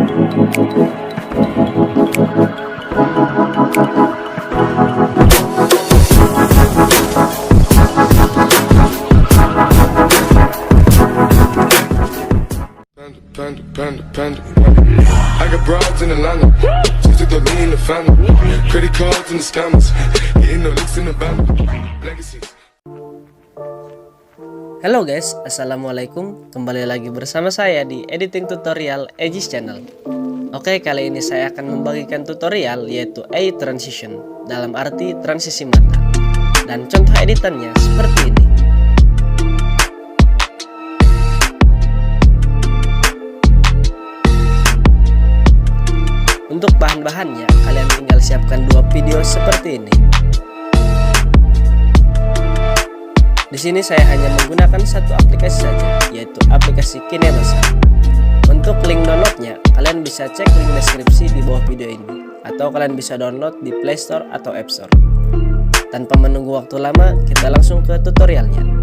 I got broads in Atlanta, just to throw me in the family. Credit cards and the scammers, getting no licks in the band. Legacies. Halo guys, assalamualaikum. Kembali lagi bersama saya di editing tutorial Ejis Channel. Oke, kali ini saya akan membagikan tutorial yaitu A transition, dalam arti transisi mata. Dan contoh editannya seperti ini. Untuk bahan-bahannya, kalian tinggal siapkan 2 video seperti ini. Di sini saya hanya menggunakan satu aplikasi saja, yaitu aplikasi Kinemaster. Untuk link downloadnya, kalian bisa cek link deskripsi di bawah video ini, atau kalian bisa download di Play Store atau App Store. Tanpa menunggu waktu lama, kita langsung ke tutorialnya.